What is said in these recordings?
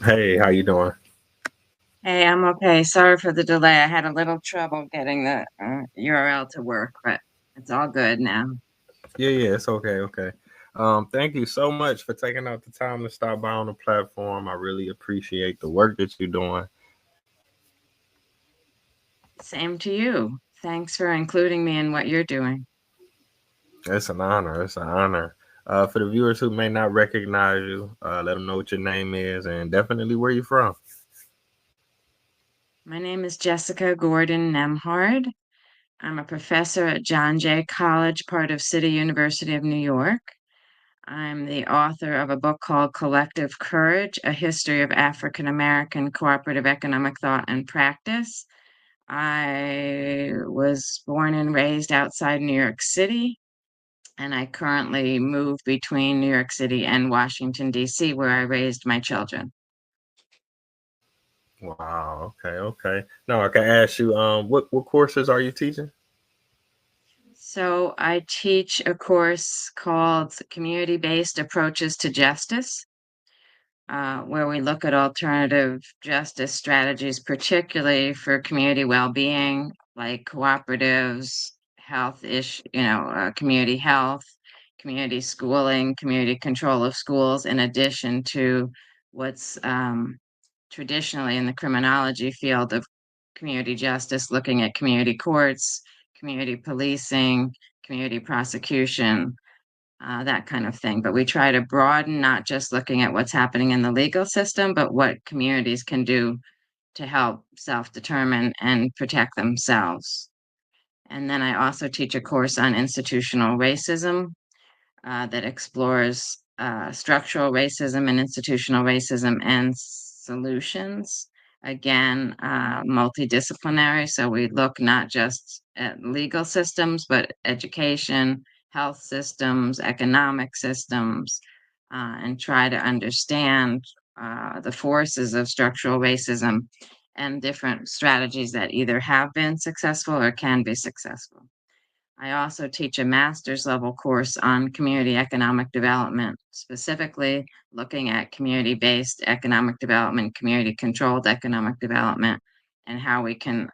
Hey, how you doing? Hey, I'm okay. Sorry for the delay. I had a little trouble getting the URL to work, but it's all good now. Yeah, it's okay. Thank you so much for taking out the time to stop by on the platform. I really appreciate the work that you're doing. Same to you. Thanks for including me in what you're doing. It's an honor. It's an honor. For the viewers who may not recognize you, let them know what your name is and definitely where you're from. My name is Jessica Gordon Nembhard. I'm a professor at John Jay College, part of City University of New York. I'm the author of a book called Collective Courage, A History of African American Cooperative Economic Thought and Practice. I was born and raised outside New York City, and I currently move between New York City and Washington, D.C., where I raised my children. Wow. Okay. Now I can ask you, what courses are you teaching? So I teach a course called Community-Based Approaches to Justice, where we look at alternative justice strategies, particularly for community well-being, like cooperatives, community health, community schooling, community control of schools, in addition to what's traditionally in the criminology field of community justice, looking at community courts, community policing, community prosecution, that kind of thing. But we try to broaden, not just looking at what's happening in the legal system, but what communities can do to help self-determine and protect themselves. And then I also teach a course on institutional racism that explores structural racism and institutional racism and solutions. Again, multidisciplinary. So we look not just at legal systems, but education, health systems, economic systems, and try to understand the forces of structural racism and different strategies that either have been successful or can be successful. I also teach a master's level course on community economic development, specifically looking at community-based economic development, community-controlled economic development, and how we can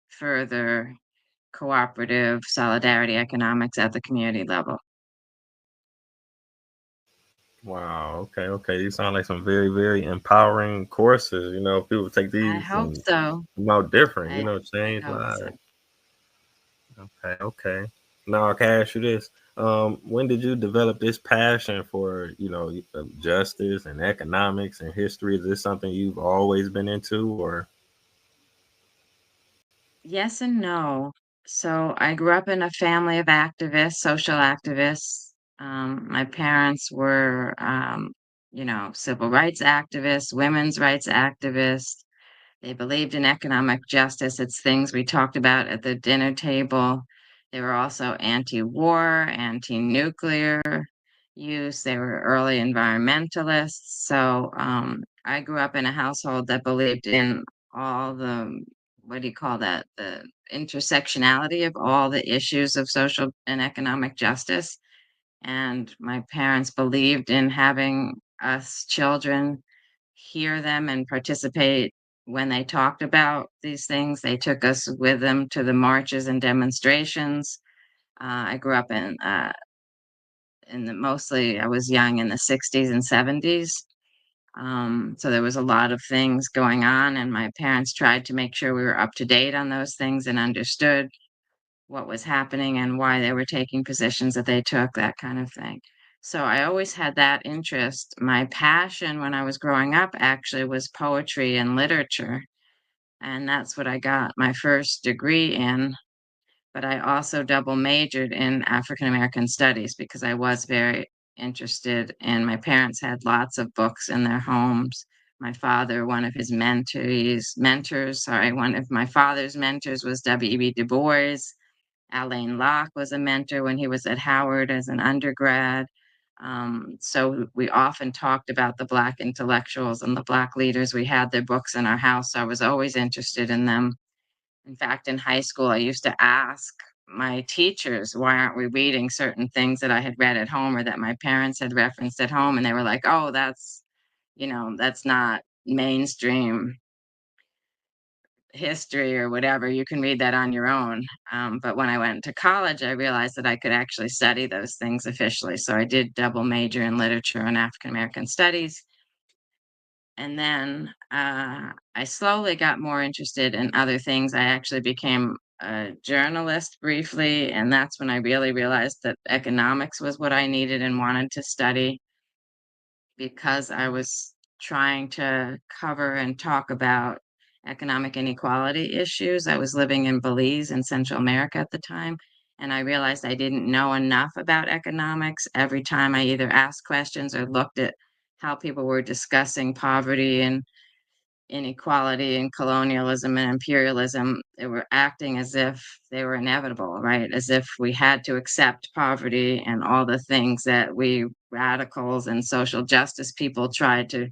further cooperative solidarity economics at the community level. Wow. Okay. These sound like some very empowering courses. People take I these hope and so. come out different. I, I Change hope so. lives. Okay. Now I can ask you this: when did you develop this passion for justice and economics and history? Is this something you've always been into, or Yes and no. So I grew up in a family of activists, social activists. My parents were, civil rights activists, women's rights activists. They believed in economic justice. It's things we talked about at the dinner table. They were also anti-war, anti-nuclear use. They were early environmentalists. So I grew up in a household that believed in all the, what do you call that? The intersectionality of all the issues of social and economic justice. And my parents believed in having us children hear them and participate when they talked about these things. They took us with them to the marches and demonstrations. I grew up in the mostly I was young in the 60s and 70s. So there was a lot of things going on, and my parents tried to make sure we were up to date on those things and understood what was happening and why they were taking positions that they took, that kind of thing. So I always had that interest. My passion when I was growing up actually was poetry and literature, and that's what I got my first degree in. But I also double majored in African American studies because I was very interested, and my parents had lots of books in their homes. My father, one of his one of my father's mentors was W.E.B. Du Bois. Alain Locke was a mentor when he was at Howard as an undergrad. So we often talked about the Black intellectuals and the Black leaders. We had their books in our house. So I was always interested in them. In fact, in high school, I used to ask my teachers, why aren't we reading certain things that I had read at home or that my parents had referenced at home? And they were like, oh, that's not mainstream history or whatever. You can read that on your own. But when I went to college, I realized that I could actually study those things officially. So I did double major in literature and African American studies. And then I slowly got more interested in other things. I actually became a journalist briefly, and that's when I really realized that economics was what I needed and wanted to study, because I was trying to cover and talk about economic inequality issues. I was living in Belize in Central America at the time, and I realized I didn't know enough about economics. Every time I either asked questions or looked at how people were discussing poverty and inequality and colonialism and imperialism, they were acting as if they were inevitable, right? As if we had to accept poverty and all the things that we radicals and social justice people tried to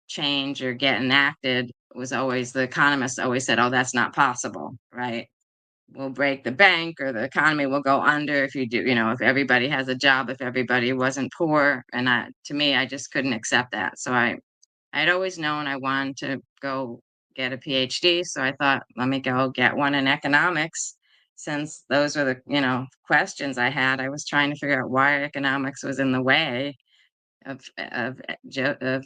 change or get enacted. Was always, the economists always said, oh, that's not possible, right? We'll break the bank, or the economy will go under if you do, if everybody has a job, if everybody wasn't poor. And to me, I just couldn't accept that. So I'd always known I wanted to go get a PhD, so I thought, let me go get one in economics, since those were the, questions I had. I was trying to figure out why economics was in the way of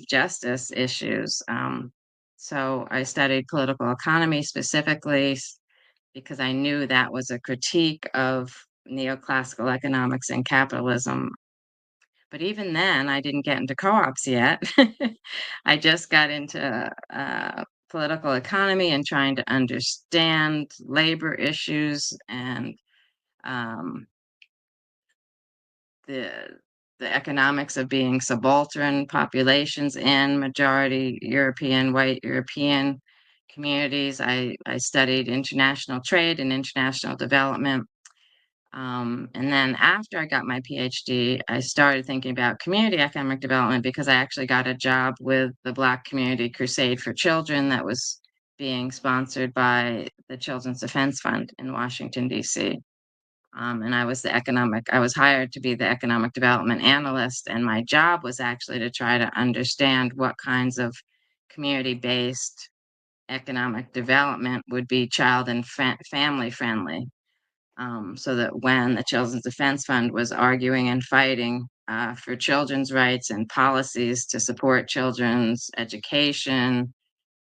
justice issues. So I studied political economy specifically because I knew that was a critique of neoclassical economics and capitalism. But even then, I didn't get into co-ops yet. I just got into political economy and trying to understand labor issues and um, the the economics of being subaltern populations in majority European, white European communities. I studied international trade and international development. And then after I got my PhD, I started thinking about community economic development, because I actually got a job with the Black Community Crusade for Children that was being sponsored by the Children's Defense Fund in Washington, D.C. And I was hired to be the economic development analyst. And my job was actually to try to understand what kinds of community based economic development would be child and family friendly, so that when the Children's Defense Fund was arguing and fighting for children's rights and policies to support children's education,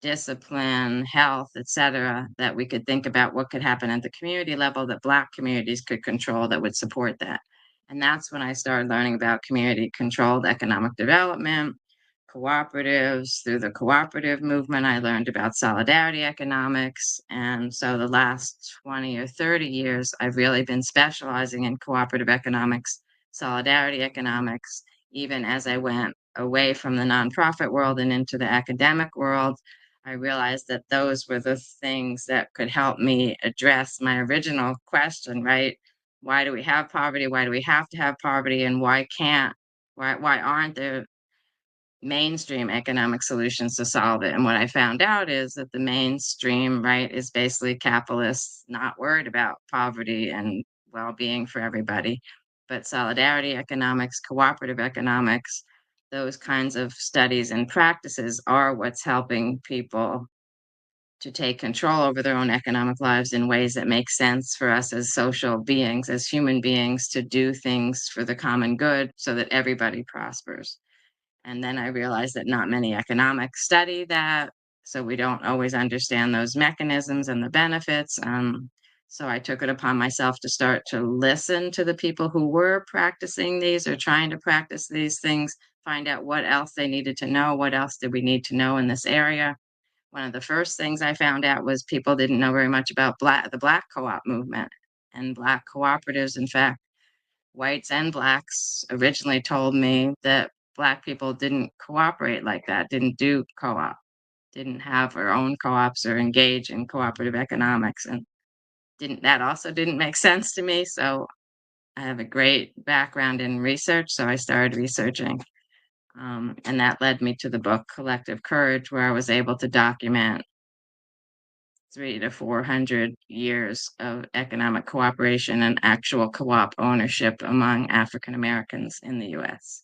discipline, health, etc., that we could think about what could happen at the community level that Black communities could control that would support that. And that's when I started learning about community controlled economic development, cooperatives. Through the cooperative movement, I learned about solidarity economics. And so the last 20 or 30 years, I've really been specializing in cooperative economics, solidarity economics, even as I went away from the nonprofit world and into the academic world. I realized that those were the things that could help me address my original question, right? Why do we have poverty? Why do we have to have poverty? And why aren't there mainstream economic solutions to solve it? And what I found out is that the mainstream, right, is basically capitalists not worried about poverty and well-being for everybody. But solidarity economics, cooperative economics, those kinds of studies and practices are what's helping people to take control over their own economic lives in ways that make sense for us as social beings, as human beings, to do things for the common good so that everybody prospers. And then I realized that not many economics study that, so we don't always understand those mechanisms and the benefits. So I took it upon myself to start to listen to the people who were practicing these or trying to practice these things, find out what else they needed to know, what else did we need to know in this area. One of the first things I found out was people didn't know very much about the Black co-op movement and Black cooperatives. In fact, whites and Blacks originally told me that Black people didn't cooperate like that, didn't do co-op, didn't have our own co-ops or engage in cooperative economics. And that also didn't make sense to me. So I have a great background in research, so I started researching. And that led me to the book Collective Courage, where I was able to document 300 to 400 years of economic cooperation and actual co-op ownership among African Americans in the U.S.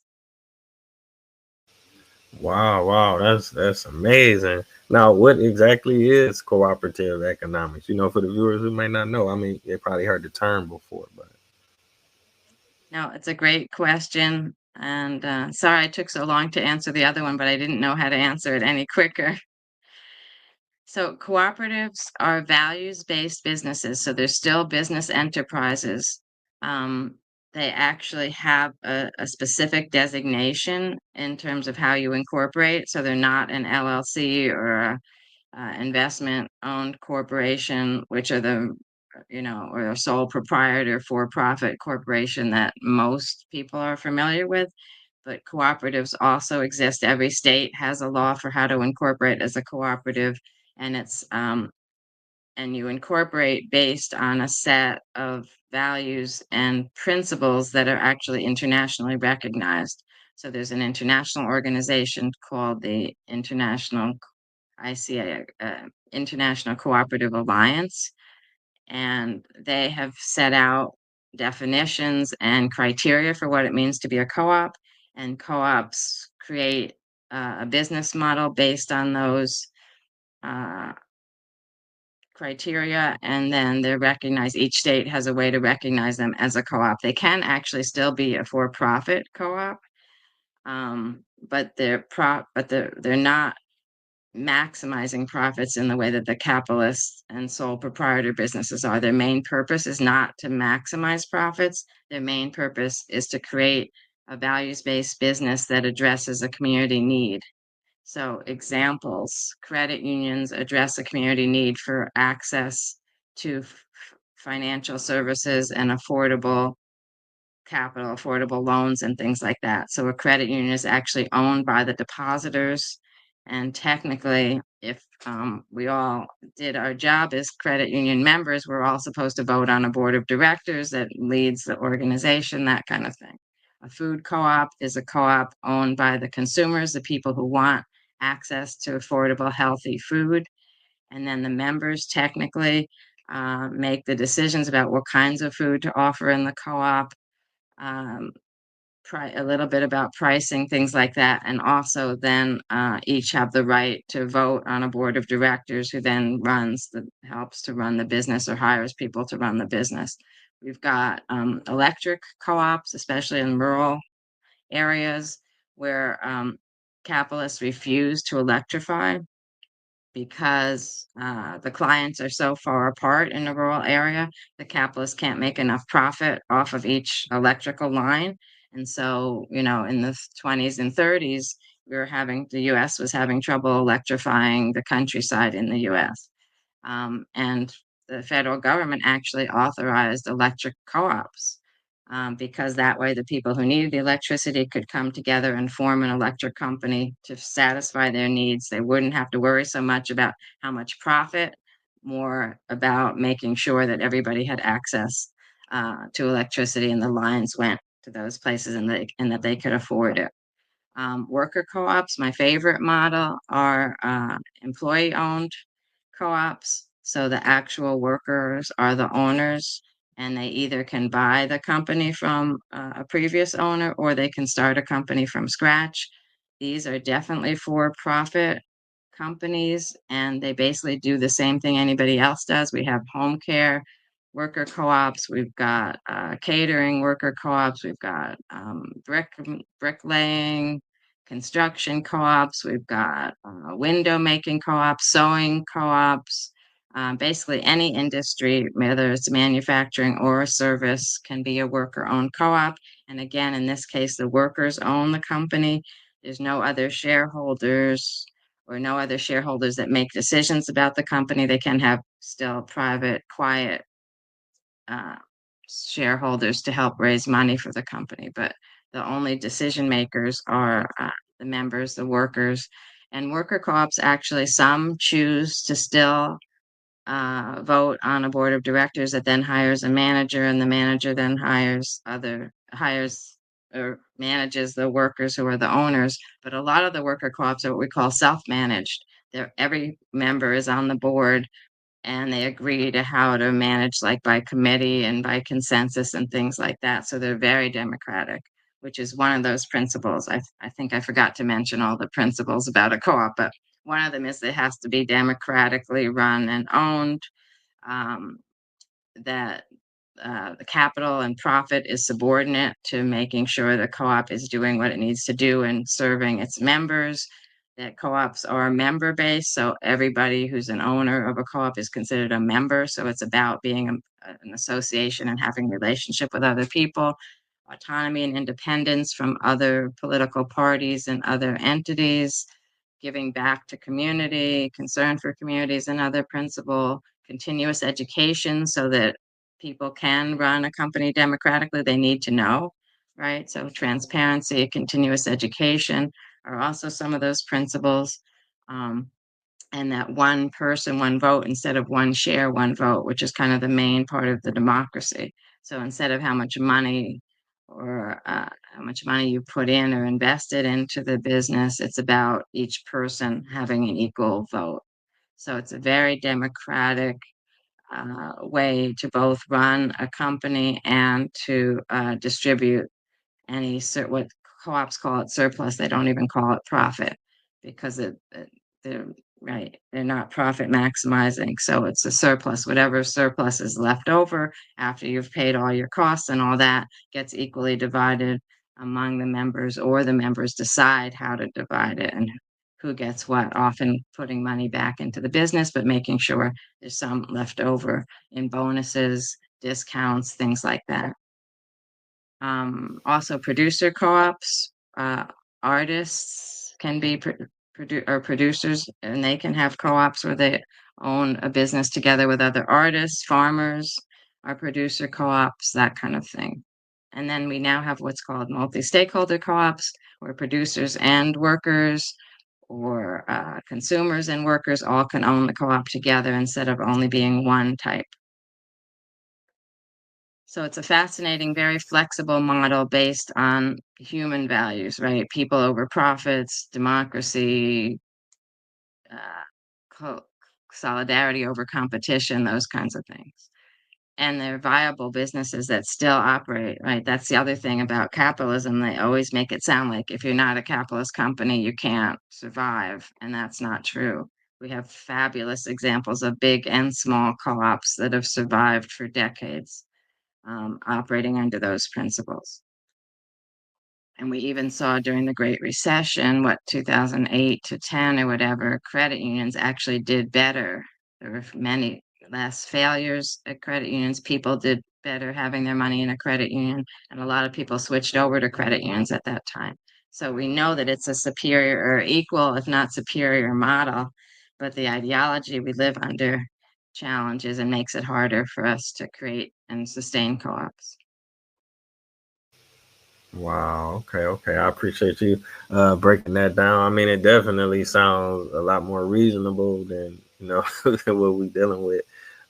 Wow, wow, that's amazing. Now, what exactly is cooperative economics? For the viewers who may not know, I mean, they probably heard the term before, but No, it's a great question. And sorry I took so long to answer the other one, but I didn't know how to answer it any quicker. So, cooperatives are values-based businesses, so they're still business enterprises. Um, they actually have a specific designation in terms of how you incorporate, so they're not an LLC or a investment-owned corporation, which are or a sole proprietor for-profit corporation that most people are familiar with. But cooperatives also exist. Every state has a law for how to incorporate as a cooperative, and and you incorporate based on a set of values and principles that are actually internationally recognized. So there's an international organization called the ICA, International Cooperative Alliance, and they have set out definitions and criteria for what it means to be a co-op, and co-ops create a business model based on those uh, criteria, and then they're recognized. Each state has a way to recognize them as a co-op. They can actually still be a for-profit co-op, but they're not maximizing profits in the way that the capitalists and sole proprietor businesses are. Their main purpose is not to maximize profits. Their main purpose is to create a values-based business that addresses a community need. So examples, credit unions address a community need for access to financial services and affordable capital, affordable loans and things like that. So a credit union is actually owned by the depositors. And technically, if we all did our job as credit union members, we're all supposed to vote on a board of directors that leads the organization, that kind of thing. A food co-op is a co-op owned by the consumers, the people who want access to affordable, healthy food. And then the members technically make the decisions about what kinds of food to offer in the co-op, um, a little bit about pricing, things like that, and also then each have the right to vote on a board of directors who then helps to run the business or hires people to run the business. We've got electric co-ops, especially in rural areas where capitalists refuse to electrify because the clients are so far apart in a rural area, the capitalists can't make enough profit off of each electrical line. And so, in the 20s and 30s, the US was having trouble electrifying the countryside in the US. And the federal government actually authorized electric co-ops, because that way the people who needed the electricity could come together and form an electric company to satisfy their needs. They wouldn't have to worry so much about how much profit, more about making sure that everybody had access to electricity and the lines went to those places, and that they could afford it. Worker co-ops, my favorite model, are employee-owned co-ops. So the actual workers are the owners, and they either can buy the company from a previous owner or they can start a company from scratch. These are definitely for-profit companies, and they basically do the same thing anybody else does. We have home care worker co-ops, we've got catering worker co-ops, we've got bricklaying, construction co-ops, we've got window making co-ops, sewing co-ops. Basically, any industry, whether it's manufacturing or a service, can be a worker-owned co-op. And again, in this case, the workers own the company. There's no other shareholders or no other shareholders that make decisions about the company. They can have still private, quiet uh, shareholders to help raise money for the company, but the only decision makers are the members, the workers. And worker co-ops, actually, some choose to still vote on a board of directors that then hires a manager, and the manager then hires or manages the workers who are the owners. But a lot of the worker co-ops are what we call self-managed. Every member is on the board, and they agree to how to manage, like by committee and by consensus and things like that. So they're very democratic. which is one of those principles. I think I forgot to mention all the principles about a co-op, but one of them is it has to be democratically run and owned, um, that the capital and profit is subordinate to making sure the co-op is doing what it needs to do and serving its members. That co-ops are member based, so everybody who's an owner of a co-op is considered a member. So it's about being an association and having a relationship with other people, autonomy and independence from other political parties and other entities, giving back to community, concern for communities, another principle, continuous education so that people can run a company democratically. They need to know, right? So transparency, continuous education are also some of those principles. Um, and that one person, one vote instead of one share, one vote, which is kind of the main part of the democracy. So instead of how much money or how much money you put in or invested into the business, it's about each person having an equal vote. So it's a very democratic way to both run a company and to distribute any what co-ops call it surplus. They don't even call it profit because they're right. They're not profit maximizing. So it's a surplus. Whatever surplus is left over after you've paid all your costs and all that gets equally divided among the members, or the members decide how to divide it and who gets what, often putting money back into the business, but making sure there's some left over in bonuses, discounts, things like that. Also producer co-ops, artists can be producers, and they can have co-ops where they own a business together with other artists. Farmers are producer co-ops, that kind of thing. And then we now have what's called multi-stakeholder co-ops, where producers and workers or consumers and workers all can own the co-op together instead of only being one type. So it's a fascinating, very flexible model based on human values, right? People over profits, democracy, uh, co- solidarity over competition, those kinds of things. And they're viable businesses that still operate, right? That's the other thing about capitalism. They always make it sound like if you're not a capitalist company, you can't survive. And that's not true. We have fabulous examples of big and small co ops that have survived for decades, operating under those principles. And we even saw during the Great Recession, what, 2008 to 10 or whatever, credit unions actually did better. There were many less failures at credit unions. People did better having their money in a credit union, and a lot of people switched over to credit unions at that time. So we know that it's a superior or equal, if not superior model, but the ideology we live under challenges and makes it harder for us to create and sustain co-ops. Wow. Okay. Okay. I appreciate you breaking that down. I mean, it definitely sounds a lot more reasonable than than what we're dealing with.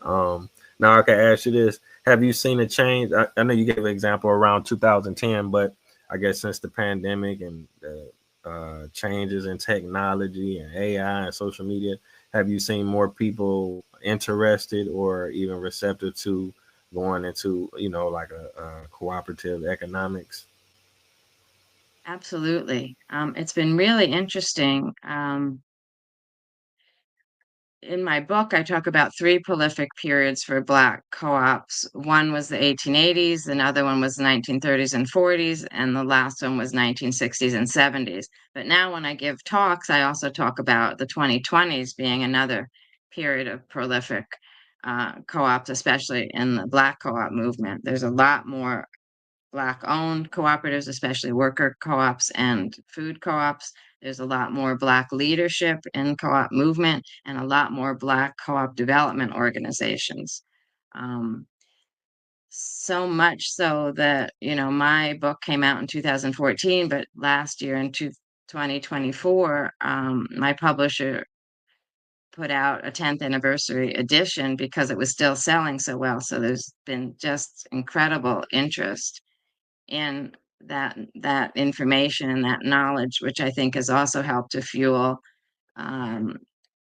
Now, I can ask you this: have you seen a change? I know you gave an example around 2010, but I guess since the pandemic and the changes in technology and AI and social media, have you seen more people interested or even receptive to going into like a cooperative economics? Absolutely. It's been really interesting. In my book, I talk about three prolific periods for Black co-ops. One was the 1880s, another one was the 1930s and 40s, and the last one was 1960s and 70s. But now when I give talks, I also talk about the 2020s being another period of prolific co-ops, especially in the Black co-op movement. There's a lot more Black-owned cooperatives, especially worker co-ops and food co-ops. There's a lot more Black leadership in co-op movement and a lot more Black co-op development organizations. Um, so much so that, my book came out in 2014, but last year in 2024, my publisher put out a 10th anniversary edition because it was still selling so well. So there's been just incredible interest in that information and that knowledge, which I think has also helped to fuel um,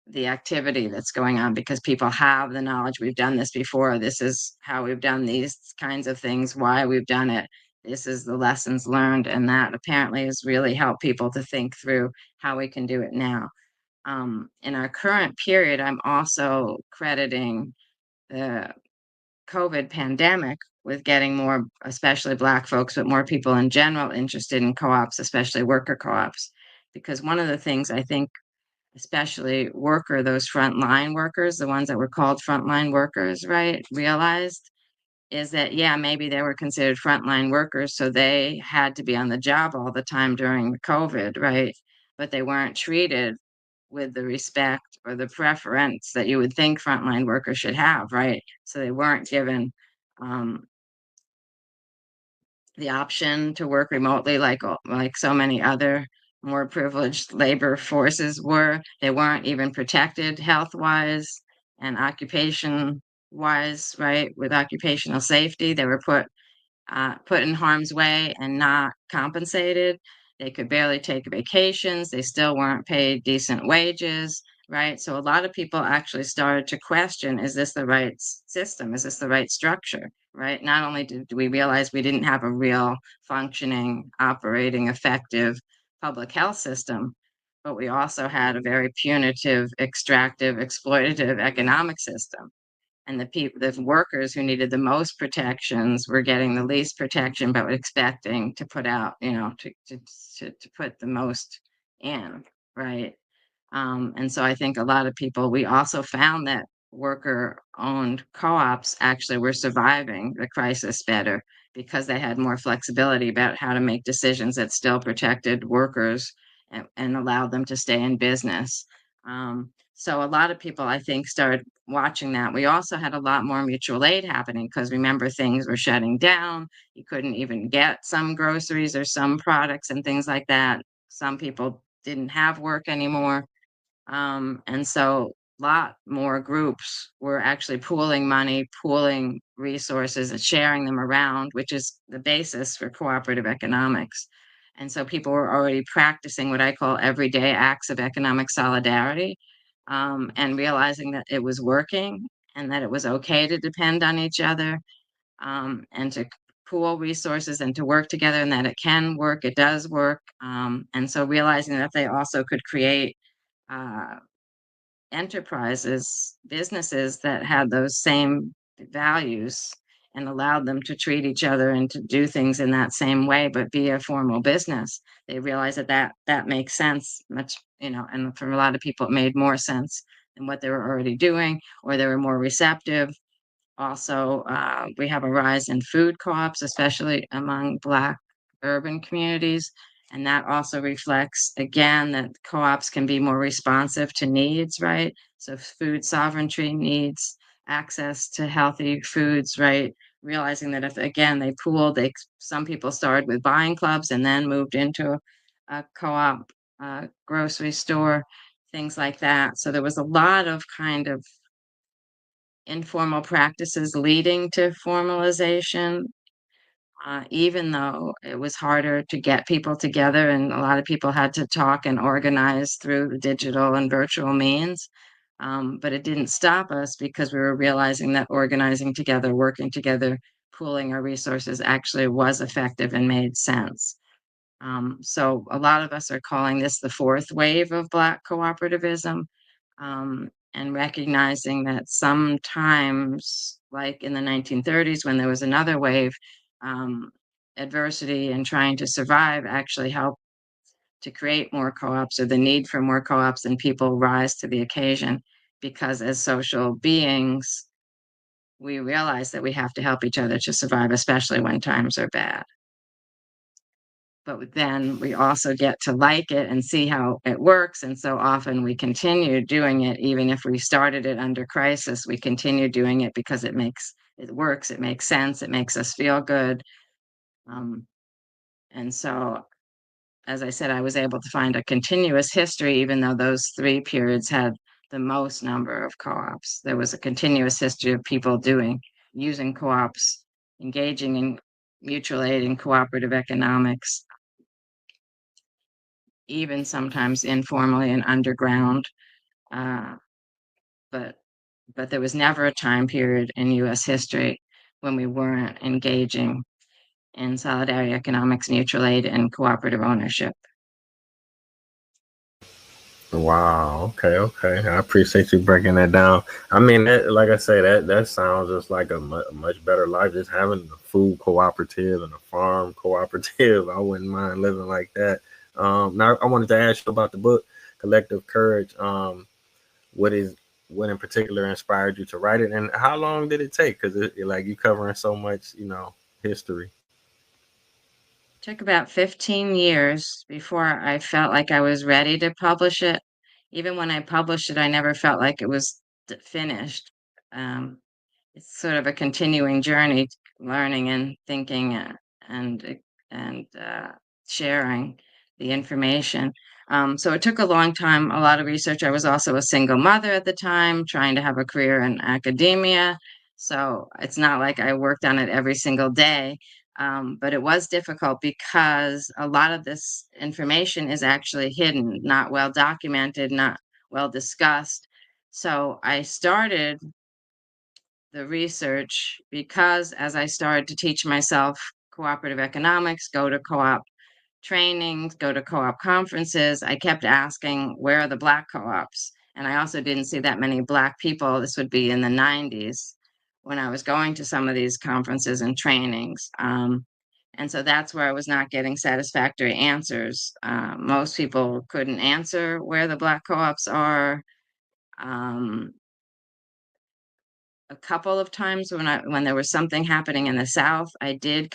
the activity that's going on because people have the knowledge. We've done this before. This is how we've done these kinds of things, why we've done it. this is the lessons learned, and that apparently has really helped people to think through how we can do it now. In our current period, I'm also crediting the COVID pandemic with getting more, especially Black folks, but more people in general interested in co-ops, especially worker co-ops. Because one of the things I think, especially those frontline workers, the ones that were called frontline workers, right, realized is that, yeah, maybe they were considered frontline workers, so they had to be on the job all the time during COVID, right? But they weren't treated with the respect or the preference that you would think frontline workers should have, right? So they weren't given um, the option to work remotely like so many other more privileged labor forces were. They weren't even protected health-wise and occupation-wise, right? With occupational safety, they were put in harm's way and not compensated. They could barely take vacations. They still weren't paid decent wages, right? So a lot of people actually started to question, is this the right system? Is this the right structure, right? Not only did we realize we didn't have a real functioning, operating, effective public health system, but we also had a very punitive, extractive, exploitative economic system, and the workers who needed the most protections were getting the least protection, but expecting to put out, to put the most in, right? And so I think a lot of people, we also found that worker-owned co-ops actually were surviving the crisis better because they had more flexibility about how to make decisions that still protected workers and allowed them to stay in business. So a lot of people, I think, started watching that. We also had a lot more mutual aid happening because remember, things were shutting down. You couldn't even get some groceries or some products and things like that. Some people didn't have work anymore, and so a lot more groups were actually pooling money, pooling resources, and sharing them around, which is the basis for cooperative economics. And so people were already practicing what I call everyday acts of economic solidarity, and realizing that it was working and that it was okay to depend on each other, and to pool resources and to work together, and that it can work, it does work. And so realizing that they also could create uh, enterprises, businesses that had those same values and allowed them to treat each other and to do things in that same way, but be a formal business. They realized that makes sense much, and for a lot of people, it made more sense than what they were already doing, or they were more receptive. Also, we have a rise in food co-ops, especially among Black urban communities, and that also reflects, again, that co-ops can be more responsive to needs, right? So food sovereignty needs access to healthy foods, right? Realizing that if, again, they pooled, some people started with buying clubs and then moved into a co-op grocery store, things like that. So there was a lot of kind of informal practices leading to formalization, even though it was harder to get people together and a lot of people had to talk and organize through the digital and virtual means. But it didn't stop us because we were realizing that organizing together, working together, pooling our resources actually was effective and made sense. So a lot of us are calling this the fourth wave of Black cooperativism, and recognizing that sometimes, like in the 1930s, when there was another wave, um, adversity and trying to survive actually helped to create more co-ops, or the need for more co-ops, and people rise to the occasion because as social beings, we realize that we have to help each other to survive, especially when times are bad. But then we also get to like it and see how it works, and so often we continue doing it even if we started it under crisis. We continue doing it because it works, it makes sense, it makes us feel good. Um, and so, as I said, I was able to find a continuous history, even though those 3 periods had the most number of co-ops. There was a continuous history of people using co-ops, engaging in mutual aid and cooperative economics, even sometimes informally and underground. Uh, but there was never a time period in U.S. history when we weren't engaging in solidarity economics, mutual aid, and cooperative ownership. Wow. Okay. Okay. I appreciate you breaking that down. I mean, like I say, that sounds just like a much better life. Just having a food cooperative and a farm cooperative. I wouldn't mind living like that. Now, I wanted to ask you about the book, Collective Courage. What is what in particular inspired you to write it, and how long did it take? Because like you covering so much, history. Took about 15 years before I felt like I was ready to publish it. Even when I published it, I never felt like it was finished. Um, it's sort of a continuing journey, learning and thinking and sharing the information. So it took a long time, a lot of research. I was also a single mother at the time, trying to have a career in academia. So it's not like I worked on it every single day. But it was difficult because a lot of this information is actually hidden, not well documented, not well discussed. So I started the research because as I started to teach myself cooperative economics, go to co-op trainings, go to co-op conferences, I kept asking, where are the Black co-ops? And I also didn't see that many Black people. This would be in the 90s when I was going to some of these conferences and trainings. And so that's where I was not getting satisfactory answers. Most people couldn't answer where the Black co-ops are. Um, a couple of times when there was something happening in the South, I did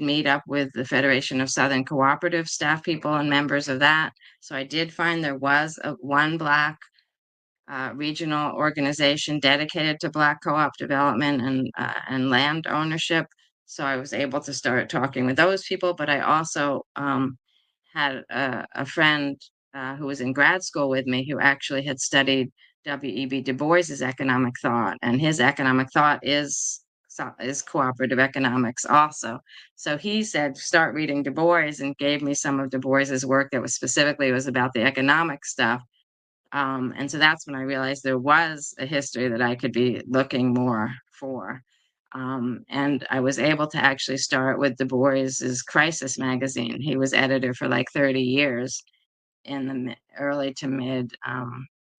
meet up with the Federation of Southern Cooperative staff people and members of that. So I did find there was one Black regional organization dedicated to Black co-op development and land ownership. So I was able to start talking with those people, but I also had a friend who was in grad school with me who actually had studied W.E.B. Du Bois's economic thought, and his economic thought is cooperative economics also. So he said, start reading Du Bois, and gave me some of Du Bois's work that was about the economic stuff. And so that's when I realized there was a history that I could be looking more for. And I was able to actually start with Du Bois's Crisis magazine. He was editor for like 30 years in the early to mid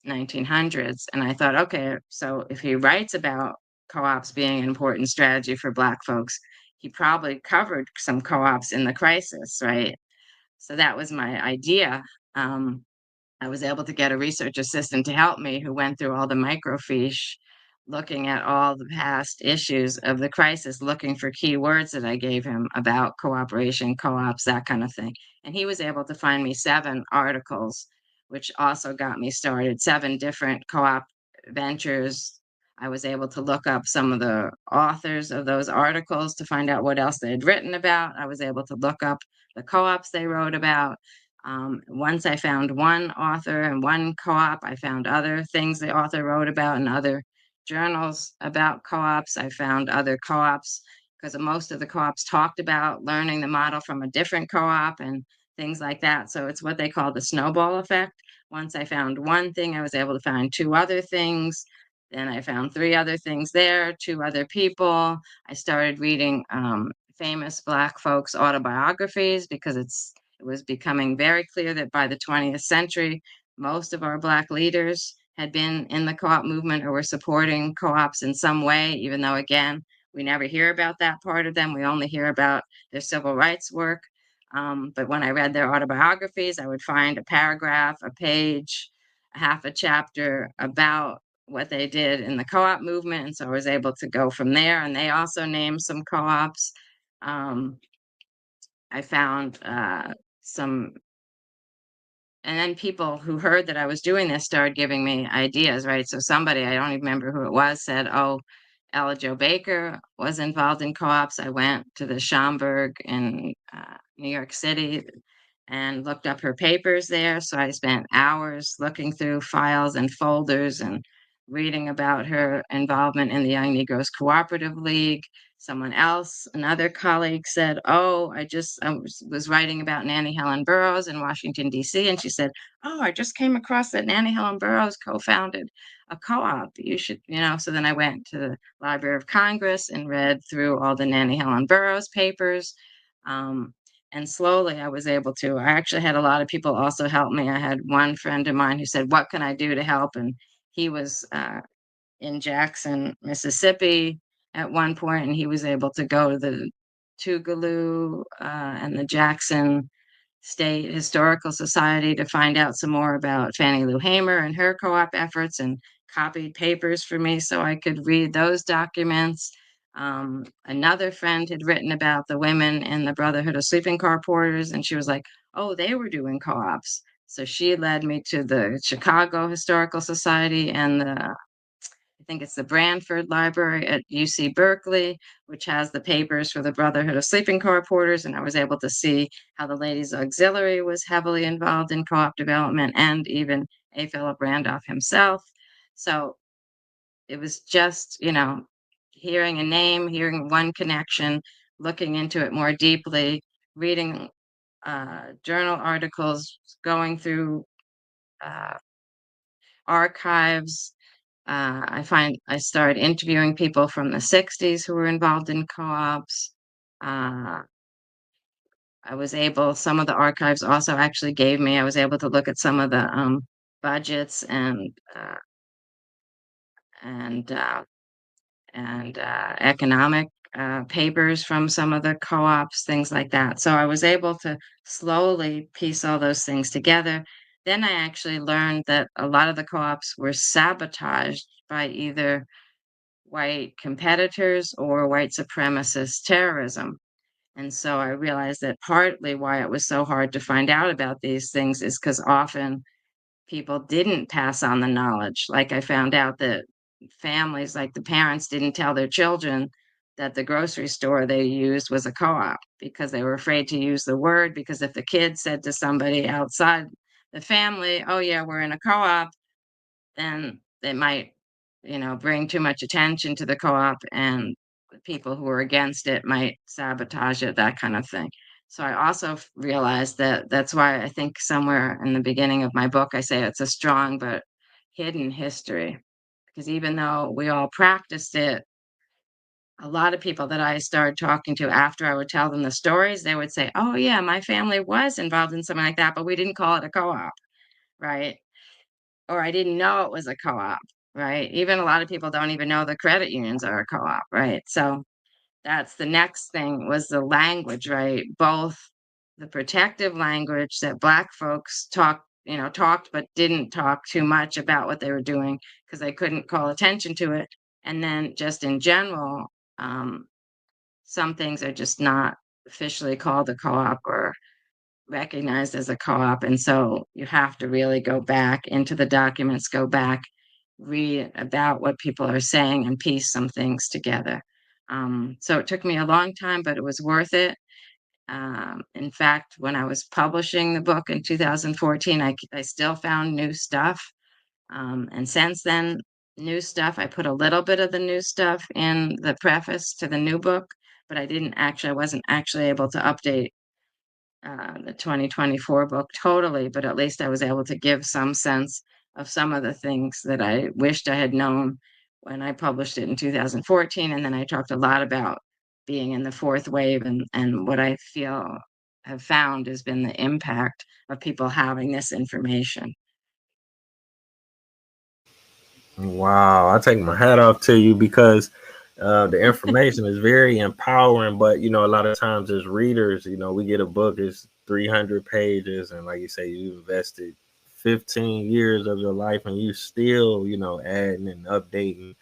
1900s. And I thought, okay, so if he writes about co-ops being an important strategy for Black folks, he probably covered some co-ops in the crisis, right? So that was my idea. Um, I was able to get a research assistant to help me who went through all the microfiche, looking at all the past issues of the crisis, looking for key words that I gave him about cooperation, co-ops, that kind of thing. And he was able to find me 7 articles, which also got me started, 7 different co-op ventures. I was able to look up some of the authors of those articles to find out what else they had written about. I was able to look up the co-ops they wrote about. Once I found one author and one co-op, I found other things the author wrote about in other journals about co-ops. I found other co-ops because most of the co-ops talked about learning the model from a different co-op and things like that. So it's what they call the snowball effect. Once I found one thing, I was able to find 2 other things. Then I found 3 other things there, 2 other people. I started reading famous Black folks' autobiographies because it was becoming very clear that by the 20th century, most of our Black leaders had been in the co-op movement or were supporting co-ops in some way, even though, again, we never hear about that part of them. We only hear about their civil rights work. But when I read their autobiographies, I would find a paragraph, a page, a half a chapter about what they did in the co-op movement. And so I was able to go from there. And they also named some co-ops. Um, I found some, and then people who heard that I was doing this started giving me ideas, right? So somebody, I don't even remember who it was, said, oh, Ella Jo Baker was involved in co-ops. I went to the Schomburg in New York City and looked up her papers there. So I spent hours looking through files and folders and reading about her involvement in the Young Negroes Cooperative League. Someone else, another colleague said, "Oh, I was writing about Nannie Helen Burroughs in Washington, D.C." And she said, "Oh, I just came across that Nannie Helen Burroughs co-founded a co-op. You should, you know." So then I went to the Library of Congress and read through all the Nannie Helen Burroughs papers. Um, and slowly I was able to. I actually had a lot of people also help me. I had one friend of mine who said, "What can I do to help?" And he was in Jackson, Mississippi at one point, and he was able to go to the Tougaloo and the Jackson State Historical Society to find out some more about Fannie Lou Hamer and her co-op efforts, and copied papers for me so I could read those documents. Another friend had written about the women in the Brotherhood of Sleeping Car Porters, and she was like, "Oh, they were doing co-ops." So she led me to the Chicago Historical Society and I think it's the Branford Library at UC Berkeley, which has the papers for the Brotherhood of Sleeping Car Porters. And I was able to see how the Ladies Auxiliary was heavily involved in co-op development, and even A. Philip Randolph himself. So it was just, hearing a name, hearing one connection, looking into it more deeply, reading journal articles, going through uh, archives. I started interviewing people from the 60s who were involved in co-ops. Uh, I was able, some of the archives also actually gave me, I was able to look at some of the budgets and uh, and economic papers from some of the co-ops, things like that. So I was able to slowly piece all those things together. Then I actually learned that a lot of the co-ops were sabotaged by either white competitors or white supremacist terrorism. And so I realized that partly why it was so hard to find out about these things is because often people didn't pass on the knowledge. Like I found out that families, like the parents, didn't tell their children that the grocery store they used was a co op because they were afraid to use the word. Because if the kid said to somebody outside the family, "Oh, yeah, we're in a co op," then it might, bring too much attention to the co-op, and the people who are against it might sabotage it, that kind of thing. So I also realized that that's why I think somewhere in the beginning of my book, I say it's a strong but hidden history. Because even though we all practiced it, a lot of people that I started talking to after I would tell them the stories, they would say, "Oh, yeah, my family was involved in something like that, but we didn't call it a co op." Right. Or I didn't know it was a co-op, right? Even a lot of people don't even know the credit unions are a co-op, right? So that's the next thing, was the language, right? Both the protective language that Black folks talked but didn't talk too much about what they were doing because they couldn't call attention to it. And then just in general, um, some things are just not officially called a co-op or recognized as a co-op, and so you have to really go back into the documents, go back, read about what people are saying, and piece some things together. So it took me a long time, but it was worth it. In fact, when I was publishing the book in 2014, I still found new stuff. And since then, new stuff, I put a little bit of the new stuff in the preface to the new book, but I wasn't actually able to update the 2024 book totally, but at least I was able to give some sense of some of the things that I wished I had known when I published it in 2014. And then I talked a lot about being in the fourth wave, and what I feel have found has been the impact of people having this information. Wow, I take my hat off to you because the information is very empowering. But a lot of times as readers, we get a book is 300 pages, and like you say, you invested 15 years of your life, and you still, adding and updating.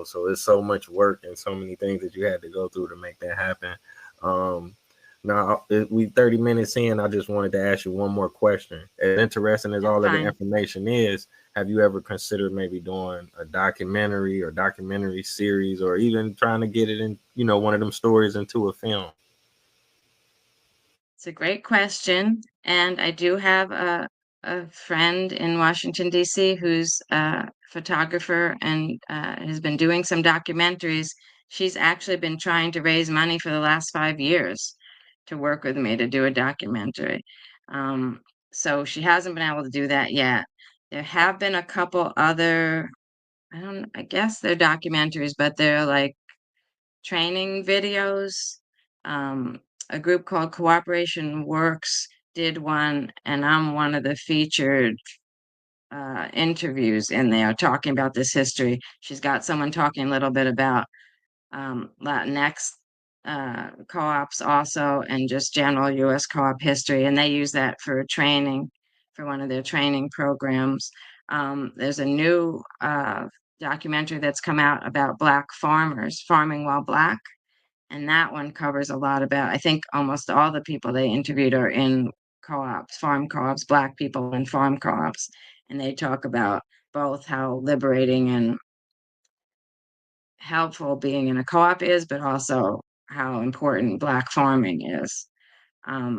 So it's so much work and so many things that you had to go through to make that happen. Um, Now we 30 minutes in. I just wanted to ask you one more question. As interesting as That's all of the fine. information is, have you ever considered maybe doing a documentary or documentary series, or even trying to get it in, one of them stories into a film? It's a great question. And I do have a friend in Washington, D.C., who's photographer and has been doing some documentaries. She's actually been trying to raise money for the last 5 years to work with me to do a documentary. Um, so she hasn't been able to do that yet. There have been a couple other, I guess they're documentaries, but they're like training videos. Um, a group called Cooperation Works did one, and I'm one of the featured interviews in there talking about this history. She's got someone talking a little bit about Latinx co-ops also, and just general U.S. co-op history, and they use that for training, for one of their training programs. There's a new documentary that's come out about Black farmers farming while Black, and that one covers a lot about, I think almost all the people they interviewed are in co-ops, farm co-ops, Black people in farm co-ops, and they talk about both how liberating and helpful being in a co-op is, but also how important Black farming is.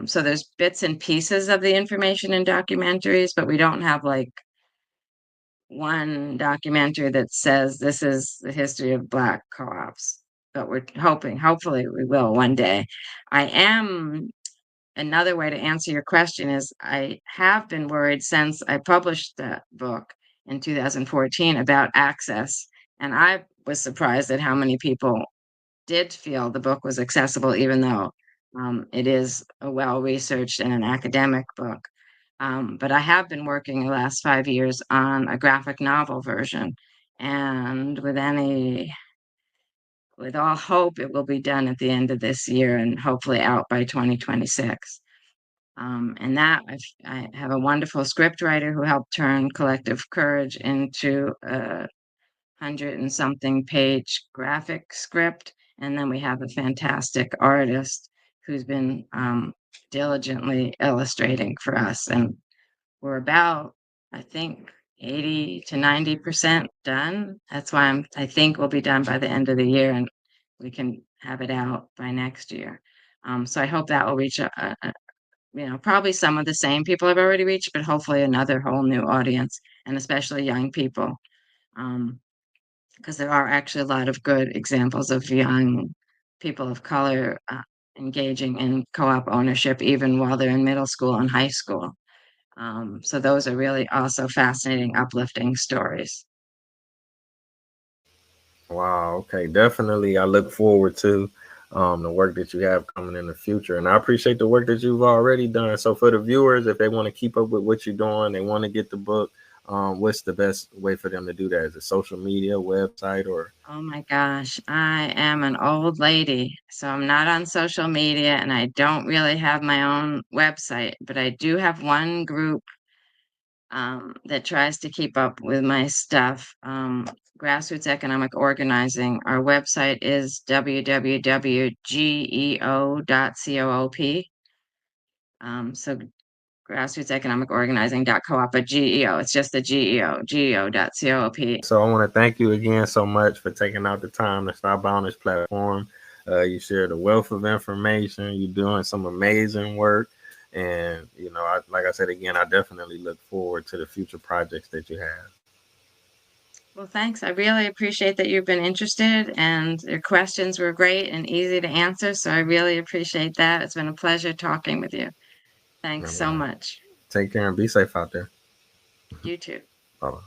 So there's bits and pieces of the information in documentaries, but we don't have like one documentary that says this is the history of Black co-ops. But we're hopefully we will one day. I am Another way to answer your question is I have been worried since I published that book in 2014 about access. And I was surprised at how many people did feel the book was accessible, even though it is a well-researched and an academic book. But I have been working the last 5 years on a graphic novel version. And with all hope, it will be done at the end of this year and hopefully out by 2026. And that I have a wonderful script writer who helped turn Collective Courage into a 100 and something page graphic script. And then we have a fantastic artist who's been diligently illustrating for us. And we're about, I think, 80 to 90% done. That's why I think we'll be done by the end of the year and we can have it out by next year. So I hope that will reach probably some of the same people I've already reached, but hopefully another whole new audience, and especially young people. Because there are actually a lot of good examples of young people of color engaging in co-op ownership, even while they're in middle school and high school. So those are really also fascinating, uplifting stories. Wow. Okay. Definitely. I look forward to the work that you have coming in the future. And I appreciate the work that you've already done. So for the viewers, if they want to keep up with what you're doing, they want to get the book, what's the best way for them to do that? Is it social media, website, or? Oh my gosh, I am an old lady, so I'm not on social media and I don't really have my own website, but I do have one group that tries to keep up with my stuff. Grassroots Economic Organizing. Our website is www.geo.coop. So Grassroots Economic Organizing.coop, but GEO, it's just the geo.coop. So I want to thank you again so much for taking out the time to stop by on this platform. You shared a wealth of information. You're doing some amazing work. And, like I said again, I definitely look forward to the future projects that you have. Well, thanks. I really appreciate that you've been interested and your questions were great and easy to answer. So I really appreciate that. It's been a pleasure talking with you. Thanks All so right. much. Take care and be safe out there. You too. Bye bye.